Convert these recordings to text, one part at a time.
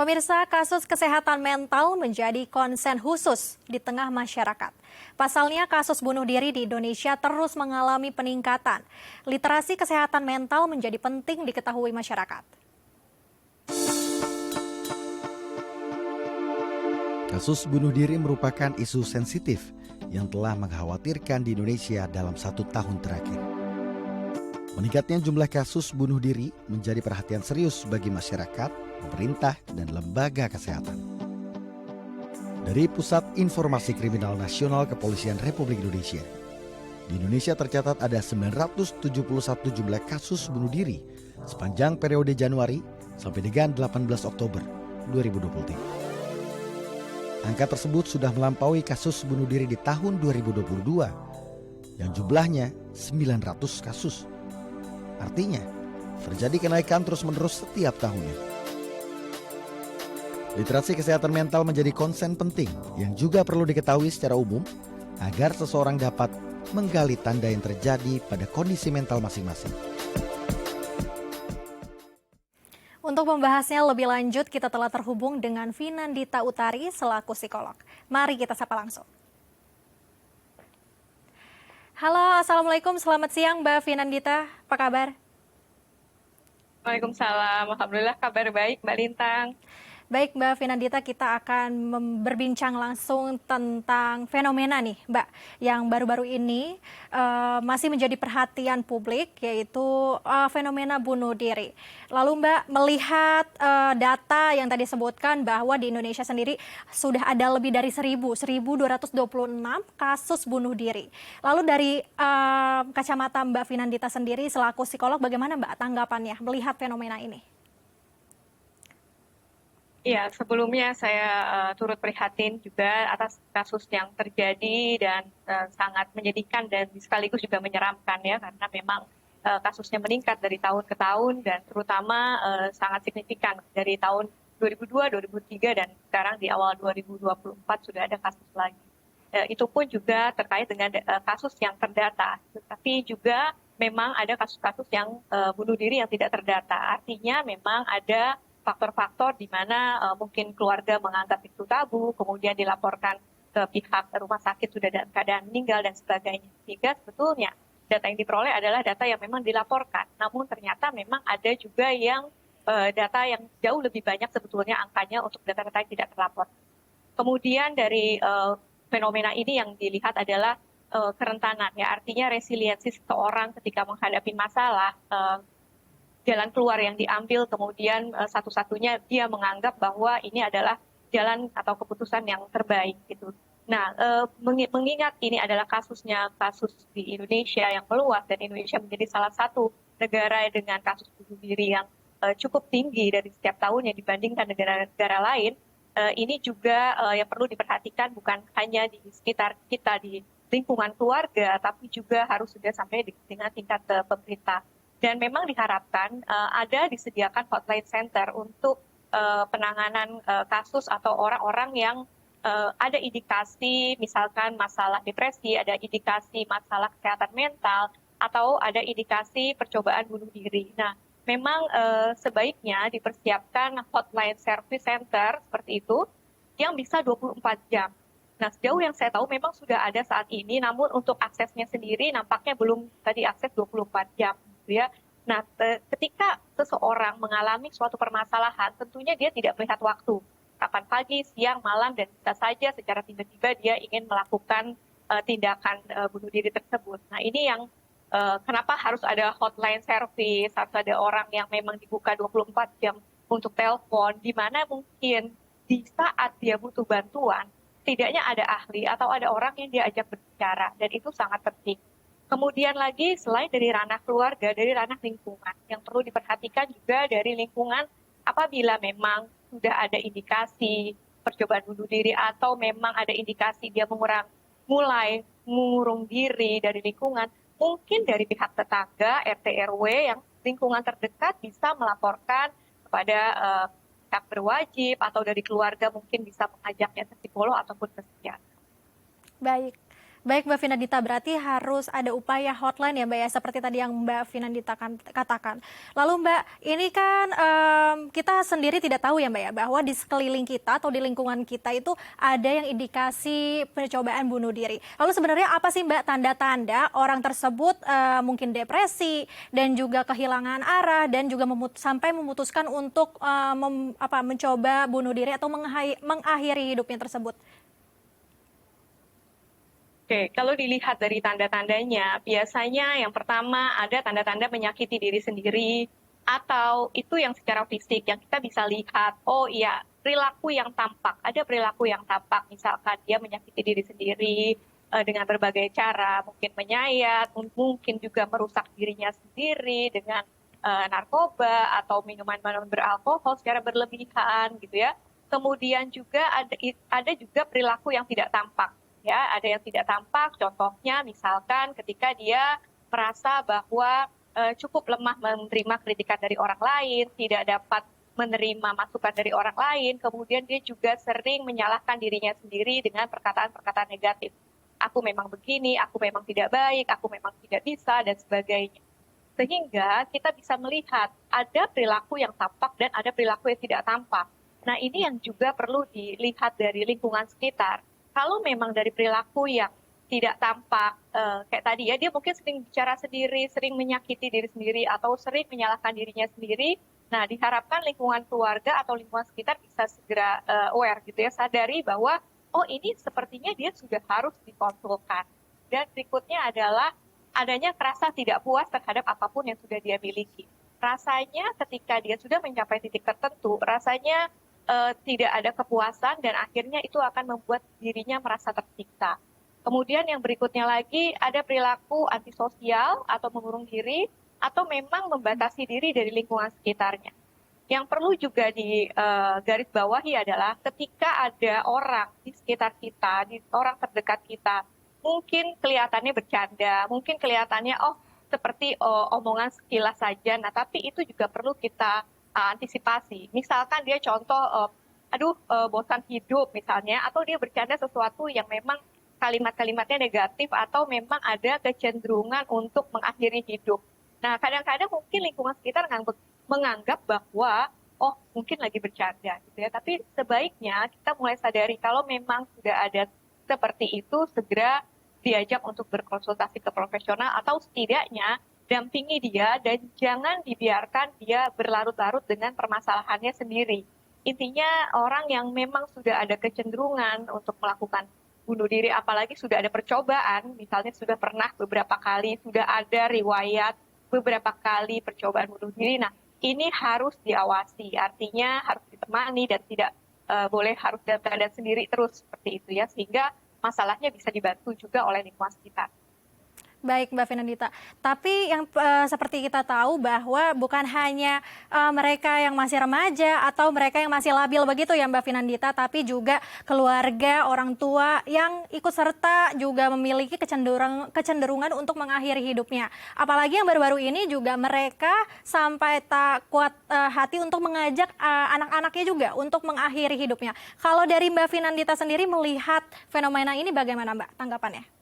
Pemirsa, kasus kesehatan mental menjadi konsen khusus di tengah masyarakat. Pasalnya, kasus bunuh diri di Indonesia terus mengalami peningkatan. Literasi kesehatan mental menjadi penting diketahui masyarakat. Kasus bunuh diri merupakan isu sensitif yang telah mengkhawatirkan di Indonesia dalam 1 tahun terakhir. Meningkatnya jumlah kasus bunuh diri menjadi perhatian serius bagi masyarakat, pemerintah, dan lembaga kesehatan. Dari Pusat Informasi Kriminal Nasional Kepolisian Republik Indonesia, di Indonesia tercatat ada 971 jumlah kasus bunuh diri sepanjang periode Januari sampai dengan 18 Oktober 2023. Angka tersebut sudah melampaui kasus bunuh diri di tahun 2022 yang jumlahnya 900 kasus. Artinya, terjadi kenaikan terus-menerus setiap tahunnya. Literasi kesehatan mental menjadi konsen penting yang juga perlu diketahui secara umum agar seseorang dapat menggali tanda yang terjadi pada kondisi mental masing-masing. Untuk membahasnya lebih lanjut, kita telah terhubung dengan Vinandita Utari selaku psikolog. Mari kita sapa langsung. Halo, Assalamualaikum. Selamat siang, Mbak Vinandita. Apa kabar? Waalaikumsalam. Alhamdulillah kabar baik, Mbak Lintang. Baik, Mbak Vinandita, kita akan berbincang langsung tentang fenomena nih, Mbak, yang baru-baru ini masih menjadi perhatian publik, yaitu fenomena bunuh diri. Lalu, Mbak, melihat data yang tadi sebutkan bahwa di Indonesia sendiri sudah ada lebih dari 1.226 kasus bunuh diri. Lalu dari kacamata Mbak Vinandita sendiri selaku psikolog, bagaimana Mbak tanggapannya melihat fenomena ini? Ya, sebelumnya saya turut prihatin juga atas kasus yang terjadi dan sangat menyedihkan dan sekaligus juga menyeramkan ya, karena memang kasusnya meningkat dari tahun ke tahun dan terutama sangat signifikan dari tahun 2002, 2003 dan sekarang di awal 2024 sudah ada kasus lagi. Itu pun juga terkait dengan kasus yang terdata, tetapi juga memang ada kasus-kasus yang bunuh diri yang tidak terdata. Artinya memang ada faktor-faktor di mana mungkin keluarga menganggap itu tabu, kemudian dilaporkan ke pihak rumah sakit sudah dalam keadaan meninggal dan sebagainya. Sehingga sebetulnya data yang diperoleh adalah data yang memang dilaporkan. Namun ternyata memang ada juga yang data yang jauh lebih banyak sebetulnya angkanya untuk data-data yang tidak terlapor. Kemudian dari fenomena ini yang dilihat adalah kerentanan, ya artinya resiliensi seseorang ketika menghadapi masalah, jalan keluar yang diambil, kemudian satu-satunya dia menganggap bahwa ini adalah jalan atau keputusan yang terbaik gitu. Nah, mengingat ini adalah kasus di Indonesia yang meluas dan Indonesia menjadi salah satu negara dengan kasus bunuh diri yang cukup tinggi dari setiap tahunnya dibandingkan negara-negara lain, ini juga yang perlu diperhatikan bukan hanya di sekitar kita di lingkungan keluarga, tapi juga harus sudah sampai dengan tingkat pemerintah. Dan memang diharapkan ada disediakan hotline center untuk penanganan kasus atau orang-orang yang ada indikasi misalkan masalah depresi, ada indikasi masalah kesehatan mental, atau ada indikasi percobaan bunuh diri. Nah, memang sebaiknya dipersiapkan hotline service center seperti itu yang bisa 24 jam. Nah, sejauh yang saya tahu memang sudah ada saat ini, namun untuk aksesnya sendiri nampaknya belum tadi akses 24 jam. Ya. Nah, ketika seseorang mengalami suatu permasalahan, tentunya dia tidak melihat waktu. Kapan pagi, siang, malam, dan bisa saja secara tiba-tiba dia ingin melakukan tindakan bunuh diri tersebut. Nah, ini yang kenapa harus ada hotline service, harus ada orang yang memang dibuka 24 jam untuk telepon, di mana mungkin di saat dia butuh bantuan, setidaknya ada ahli atau ada orang yang dia ajak berbicara, dan itu sangat penting. Kemudian lagi selain dari ranah keluarga, dari ranah lingkungan, yang perlu diperhatikan juga dari lingkungan apabila memang sudah ada indikasi percobaan bunuh diri atau memang ada indikasi dia mulai mengurung diri dari lingkungan, mungkin dari pihak tetangga, RT RW yang lingkungan terdekat bisa melaporkan kepada pihak berwajib atau dari keluarga mungkin bisa mengajaknya ke psikolog ataupun ke psikiater. Baik. Baik Mbak Finandita, berarti harus ada upaya hotline ya Mbak ya, seperti tadi yang Mbak Finandita katakan. Lalu Mbak, ini kan kita sendiri tidak tahu ya Mbak ya, bahwa di sekeliling kita atau di lingkungan kita itu ada yang indikasi percobaan bunuh diri. Lalu sebenarnya apa sih Mbak tanda-tanda orang tersebut mungkin depresi dan juga kehilangan arah dan juga sampai memutuskan untuk mencoba bunuh diri atau mengakhiri hidupnya tersebut? Oke, kalau dilihat dari tanda-tandanya, biasanya yang pertama ada tanda-tanda menyakiti diri sendiri, atau itu yang secara fisik yang kita bisa lihat, oh iya, perilaku yang tampak, ada perilaku yang tampak, misalkan dia menyakiti diri sendiri dengan berbagai cara, mungkin menyayat, mungkin juga merusak dirinya sendiri dengan narkoba atau minuman-minuman beralkohol secara berlebihan gitu ya. Kemudian juga ada juga perilaku yang tidak tampak. Ya, ada yang tidak tampak, contohnya misalkan ketika dia merasa bahwa cukup lemah menerima kritikan dari orang lain, tidak dapat menerima masukan dari orang lain, kemudian dia juga sering menyalahkan dirinya sendiri dengan perkataan-perkataan negatif. Aku memang begini, aku memang tidak baik, aku memang tidak bisa, dan sebagainya. Sehingga kita bisa melihat ada perilaku yang tampak dan ada perilaku yang tidak tampak. Nah, ini yang juga perlu dilihat dari lingkungan sekitar. Kalau memang dari perilaku yang tidak tampak, kayak tadi ya, dia mungkin sering bicara sendiri, sering menyakiti diri sendiri, atau sering menyalahkan dirinya sendiri, nah diharapkan lingkungan keluarga atau lingkungan sekitar bisa segera aware gitu ya, sadari bahwa, oh ini sepertinya dia sudah harus dikonsulkan. Dan berikutnya adalah adanya rasa tidak puas terhadap apapun yang sudah dia miliki. Rasanya ketika dia sudah mencapai titik tertentu, rasanya tidak ada kepuasan dan akhirnya itu akan membuat dirinya merasa tersiksa. Kemudian yang berikutnya lagi ada perilaku antisosial atau mengurung diri atau memang membatasi diri dari lingkungan sekitarnya. Yang perlu juga digarisbawahi adalah ketika ada orang di sekitar kita, orang terdekat kita, mungkin kelihatannya bercanda, mungkin kelihatannya seperti omongan sekilas saja, nah tapi itu juga perlu kita antisipasi. Misalkan dia contoh, bosan hidup misalnya, atau dia bercanda sesuatu yang memang kalimat-kalimatnya negatif atau memang ada kecenderungan untuk mengakhiri hidup. Nah, kadang-kadang mungkin lingkungan sekitar menganggap bahwa, mungkin lagi bercanda gitu ya. Tapi sebaiknya kita mulai sadari kalau memang sudah ada seperti itu, segera diajak untuk berkonsultasi ke profesional atau setidaknya dampingi dia dan jangan dibiarkan dia berlarut-larut dengan permasalahannya sendiri. Intinya orang yang memang sudah ada kecenderungan untuk melakukan bunuh diri, apalagi sudah ada percobaan, misalnya sudah pernah beberapa kali, sudah ada riwayat beberapa kali percobaan bunuh diri, nah ini harus diawasi, artinya harus ditemani dan tidak boleh harus dalam keadaan sendiri terus seperti itu ya, sehingga masalahnya bisa dibantu juga oleh lingkungan sekitar. Baik Mbak Finandita, tapi yang seperti kita tahu bahwa bukan hanya mereka yang masih remaja atau mereka yang masih labil begitu ya Mbak Finandita, tapi juga keluarga, orang tua yang ikut serta juga memiliki kecenderungan untuk mengakhiri hidupnya. Apalagi yang baru-baru ini juga mereka sampai tak kuat hati untuk mengajak anak-anaknya juga untuk mengakhiri hidupnya. Kalau dari Mbak Finandita sendiri melihat fenomena ini bagaimana Mbak tanggapannya?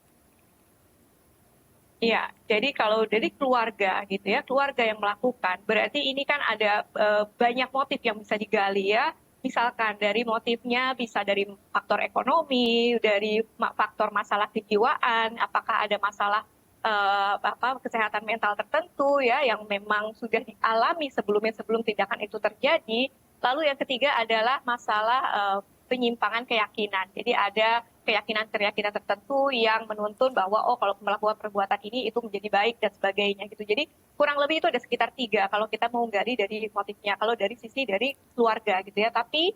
Iya, jadi kalau dari keluarga gitu ya, keluarga yang melakukan, berarti ini kan ada banyak motif yang bisa digali ya. Misalkan dari motifnya bisa dari faktor ekonomi, dari faktor masalah kejiwaan, apakah ada masalah kesehatan mental tertentu ya yang memang sudah dialami sebelum tindakan itu terjadi. Lalu yang ketiga adalah masalah penyimpangan keyakinan. Jadi ada keyakinan-keyakinan tertentu yang menuntun bahwa kalau melakukan perbuatan ini itu menjadi baik dan sebagainya gitu. Jadi kurang lebih itu ada sekitar 3 kalau kita mau gali dari motifnya, kalau dari sisi dari keluarga gitu ya. Tapi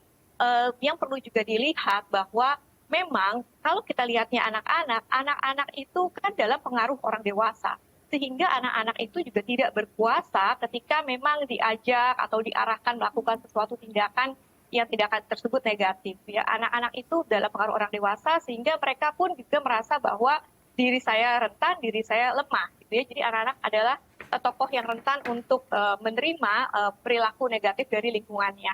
yang perlu juga dilihat bahwa memang kalau kita lihatnya anak-anak itu kan dalam pengaruh orang dewasa. Sehingga anak-anak itu juga tidak berkuasa ketika memang diajak atau diarahkan melakukan sesuatu tindakan yang tindakan tersebut negatif ya. Anak-anak itu dalam pengaruh orang dewasa sehingga mereka pun juga merasa bahwa diri saya rentan, diri saya lemah gitu ya. Jadi anak-anak adalah tokoh yang rentan untuk menerima perilaku negatif dari lingkungannya,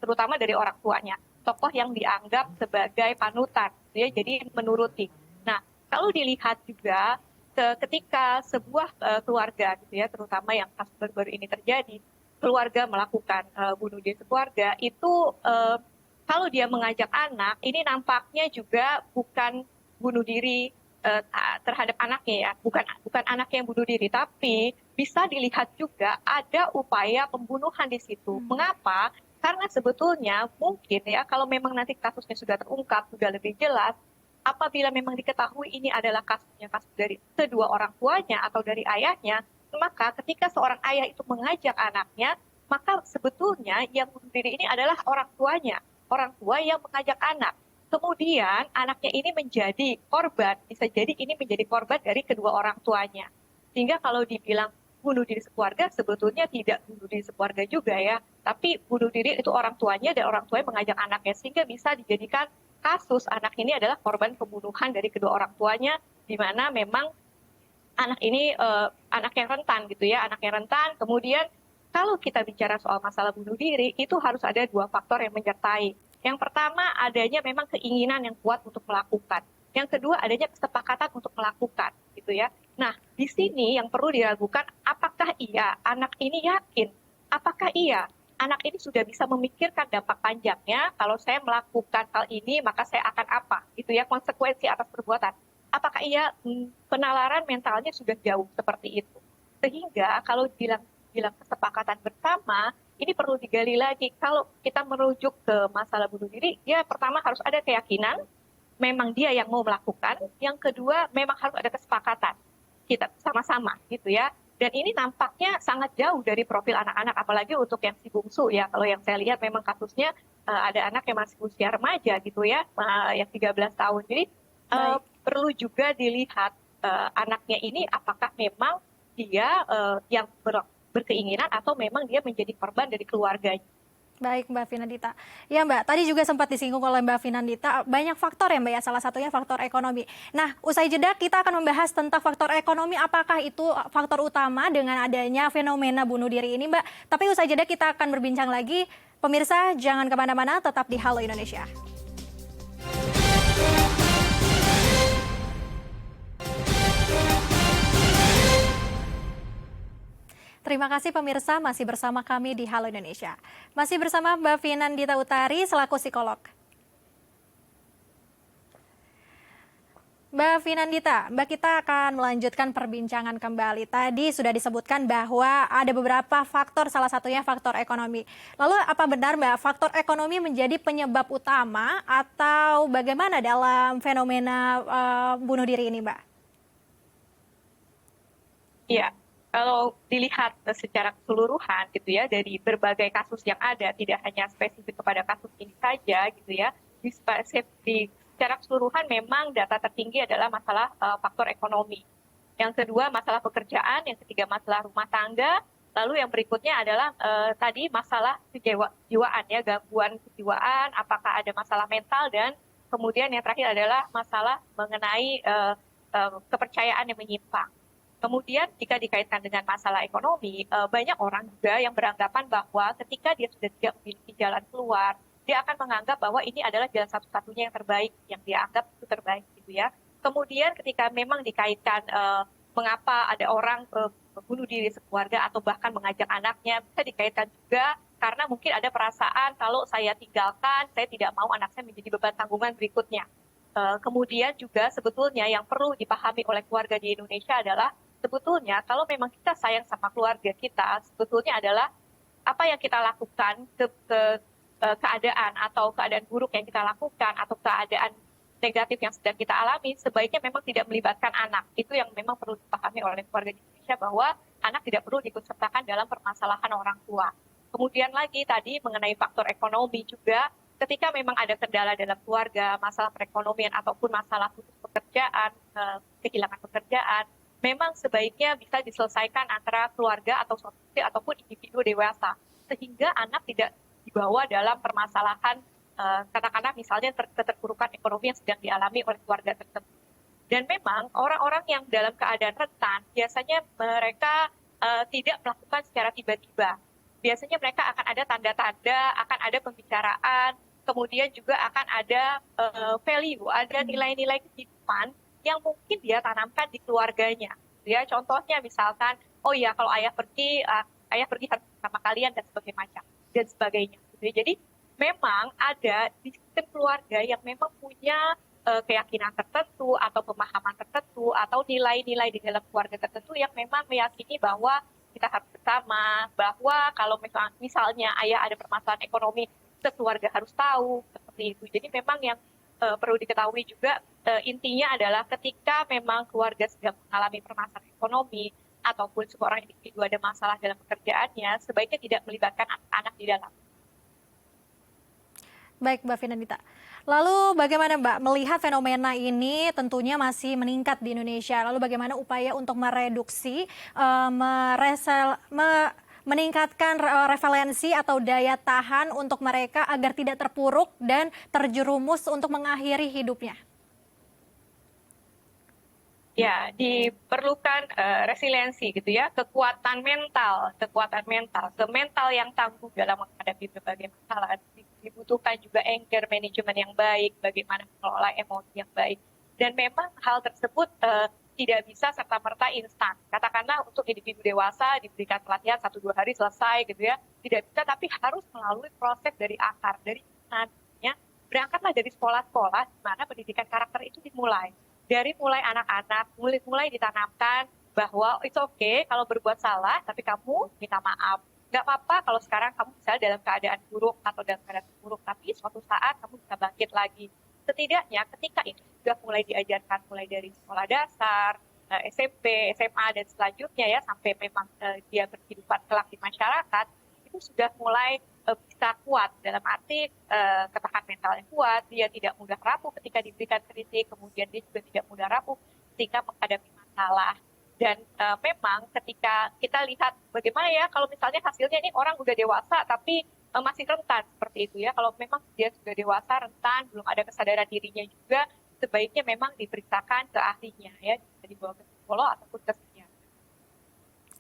terutama dari orang tuanya. Tokoh yang dianggap sebagai panutan gitu ya, jadi menuruti. Nah, kalau dilihat juga ketika sebuah keluarga gitu ya, terutama yang kasus baru-baru ini terjadi, keluarga melakukan bunuh diri sekeluarga itu kalau dia mengajak anak, ini nampaknya juga bukan bunuh diri terhadap anaknya ya, bukan anak yang bunuh diri, tapi bisa dilihat juga ada upaya pembunuhan di situ. Mengapa? Karena sebetulnya mungkin ya kalau memang nanti kasusnya sudah terungkap, sudah lebih jelas, apabila memang diketahui ini adalah kasusnya kasus dari kedua orang tuanya atau dari ayahnya, maka ketika seorang ayah itu mengajak anaknya, maka sebetulnya yang bunuh diri ini adalah orang tua yang mengajak anak. Kemudian anaknya ini menjadi korban, bisa jadi ini menjadi korban dari kedua orang tuanya. Sehingga kalau dibilang bunuh diri sekeluarga, sebetulnya tidak bunuh diri sekeluarga juga ya. Tapi bunuh diri itu orang tuanya dan orang tuanya mengajak anaknya. Sehingga bisa dijadikan kasus anak ini adalah korban pembunuhan dari kedua orang tuanya, di mana memang anak ini anak yang rentan gitu ya, anak yang rentan. Kemudian kalau kita bicara soal masalah bunuh diri, itu harus ada dua faktor yang menyertai. Yang pertama, adanya memang keinginan yang kuat untuk melakukan. Yang kedua, adanya kesepakatan untuk melakukan, gitu ya. Nah, di sini yang perlu diragukan, apakah iya anak ini yakin? Apakah iya anak ini sudah bisa memikirkan dampak panjangnya? Kalau saya melakukan hal ini, maka saya akan apa? Gitu ya, konsekuensi atas perbuatan. Apakah ia penalaran mentalnya sudah jauh seperti itu? Sehingga kalau bilang kesepakatan bersama, ini perlu digali lagi. Kalau kita merujuk ke masalah bunuh diri, ya pertama harus ada keyakinan, memang dia yang mau melakukan. Yang kedua, memang harus ada kesepakatan. Kita sama-sama gitu ya. Dan ini nampaknya sangat jauh dari profil anak-anak, apalagi untuk yang si bungsu ya. Kalau yang saya lihat memang kasusnya ada anak yang masih usia remaja gitu ya, yang 13 tahun. Jadi perlu juga dilihat anaknya ini apakah memang dia yang berkeinginan atau memang dia menjadi korban dari keluarganya. Baik Mbak Finandita. Ya Mbak, tadi juga sempat disinggung oleh Mbak Finandita, banyak faktor ya Mbak ya, salah satunya faktor ekonomi. Nah, usai jeda kita akan membahas tentang faktor ekonomi, apakah itu faktor utama dengan adanya fenomena bunuh diri ini Mbak. Tapi usai jeda kita akan berbincang lagi. Pemirsa, jangan kemana-mana, tetap di Halo Indonesia. Terima kasih pemirsa masih bersama kami di Halo Indonesia. Masih bersama Mbak Finandita Utari selaku psikolog. Mbak Finandita, Mbak kita akan melanjutkan perbincangan kembali. Tadi sudah disebutkan bahwa ada beberapa faktor, salah satunya faktor ekonomi. Lalu apa benar Mbak, faktor ekonomi menjadi penyebab utama atau bagaimana dalam fenomena bunuh diri ini Mbak? Iya. Kalau dilihat secara keseluruhan gitu ya, dari berbagai kasus yang ada, tidak hanya spesifik kepada kasus ini saja gitu ya, secara keseluruhan memang data tertinggi adalah masalah faktor ekonomi. Yang kedua masalah pekerjaan, yang ketiga masalah rumah tangga, lalu yang berikutnya adalah tadi masalah kejiwaan ya, gangguan kejiwaan, apakah ada masalah mental, dan kemudian yang terakhir adalah masalah mengenai kepercayaan yang menyimpang. Kemudian jika dikaitkan dengan masalah ekonomi, banyak orang juga yang beranggapan bahwa ketika dia sudah tidak memiliki jalan keluar, dia akan menganggap bahwa ini adalah jalan satu-satunya yang terbaik, yang dia anggap itu terbaik gitu ya. Kemudian ketika memang dikaitkan mengapa ada orang bunuh diri sekeluarga atau bahkan mengajak anaknya, bisa dikaitkan juga karena mungkin ada perasaan kalau saya tinggalkan, saya tidak mau anak saya menjadi beban tanggungan berikutnya. Kemudian juga sebetulnya yang perlu dipahami oleh keluarga di Indonesia adalah sebetulnya kalau memang kita sayang sama keluarga kita, sebetulnya adalah apa yang kita lakukan ke keadaan atau keadaan buruk yang kita lakukan atau keadaan negatif yang sedang kita alami, sebaiknya memang tidak melibatkan anak. Itu yang memang perlu dipahami oleh keluarga di Indonesia, bahwa anak tidak perlu diikut sertakan dalam permasalahan orang tua. Kemudian lagi tadi mengenai faktor ekonomi juga, ketika memang ada kendala dalam keluarga, masalah perekonomian ataupun masalah putus pekerjaan, kehilangan pekerjaan, memang sebaiknya bisa diselesaikan antara keluarga atau suami ataupun individu dewasa, sehingga anak tidak dibawa dalam permasalahan katakanlah misalnya keterpurukan ekonomi yang sedang dialami oleh keluarga tersebut. Dan memang orang-orang yang dalam keadaan rentan biasanya mereka tidak melakukan secara tiba-tiba. Biasanya mereka akan ada tanda-tanda, akan ada pembicaraan, kemudian juga akan ada value, ada nilai-nilai kehidupan yang mungkin dia tanamkan di keluarganya. Ya, contohnya misalkan, oh ya kalau ayah pergi harus sama kalian dan sebagainya. Gitu ya. Jadi memang ada di sistem keluarga yang memang punya keyakinan tertentu atau pemahaman tertentu atau nilai-nilai di dalam keluarga tertentu yang memang meyakini bahwa kita harus bersama, bahwa kalau misalnya ayah ada permasalahan ekonomi, keluarga harus tahu, seperti itu. Jadi memang yang perlu diketahui juga intinya adalah ketika memang keluarga sedang mengalami permasalahan ekonomi ataupun seorang individu ada masalah dalam pekerjaannya, sebaiknya tidak melibatkan anak-anak di dalam. Baik, Mbak Finandita. Lalu bagaimana Mbak melihat fenomena ini tentunya masih meningkat di Indonesia. Lalu bagaimana upaya untuk mereduksi, meningkatkan revalensi atau daya tahan untuk mereka agar tidak terpuruk dan terjerumus untuk mengakhiri hidupnya? Ya, diperlukan resiliensi gitu ya, kekuatan mental, mental yang tangguh dalam menghadapi berbagai masalah. Dibutuhkan juga anger management yang baik, bagaimana mengelola emosi yang baik. Dan memang hal tersebut tidak bisa serta-merta instan. Katakanlah untuk individu dewasa diberikan pelatihan 1-2 hari selesai gitu ya, tidak bisa, tapi harus melalui proses dari akar, dari nantinya. Berangkatlah dari sekolah-sekolah di mana pendidikan karakter itu dimulai. Dari mulai anak-anak, mulai ditanamkan bahwa it's okay kalau berbuat salah, tapi kamu minta maaf. Nggak apa-apa kalau sekarang kamu misalnya dalam keadaan buruk atau dalam keadaan buruk, tapi suatu saat kamu bisa bangkit lagi. Setidaknya ketika itu sudah mulai diajarkan mulai dari sekolah dasar, SMP, SMA, dan selanjutnya ya, sampai memang dia berkehidupan kelak di masyarakat, itu sudah mulai bisa kuat, dalam arti ketahanan mentalnya kuat, dia tidak mudah rapuh ketika diberikan kritik, kemudian dia juga tidak mudah rapuh ketika menghadapi masalah. Dan memang ketika kita lihat bagaimana ya kalau misalnya hasilnya ini orang udah dewasa tapi masih rentan seperti itu ya, kalau memang dia sudah dewasa, rentan, belum ada kesadaran dirinya juga, sebaiknya memang diperiksakan ke ahlinya ya, bisa dibawa ke psikolog ataupun ke psikiater.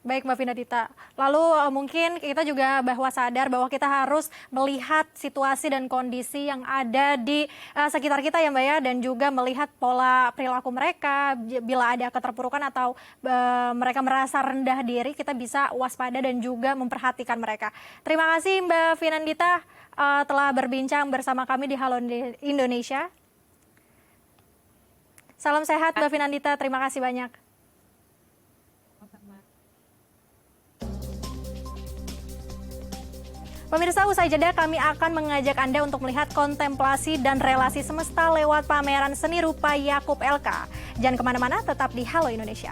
Baik Mbak Finandita, lalu mungkin kita juga sadar bahwa kita harus melihat situasi dan kondisi yang ada di sekitar kita ya Mbak ya, dan juga melihat pola perilaku mereka, bila ada keterpurukan atau mereka merasa rendah diri, kita bisa waspada dan juga memperhatikan mereka. Terima kasih Mbak Finandita telah berbincang bersama kami di Halo Indonesia. Salam sehat Mbak Finandita, terima kasih banyak. Pemirsa, usai jeda kami akan mengajak Anda untuk melihat kontemplasi dan relasi semesta lewat pameran seni rupa Yakub LK. Jangan kemana-mana, tetap di Halo Indonesia.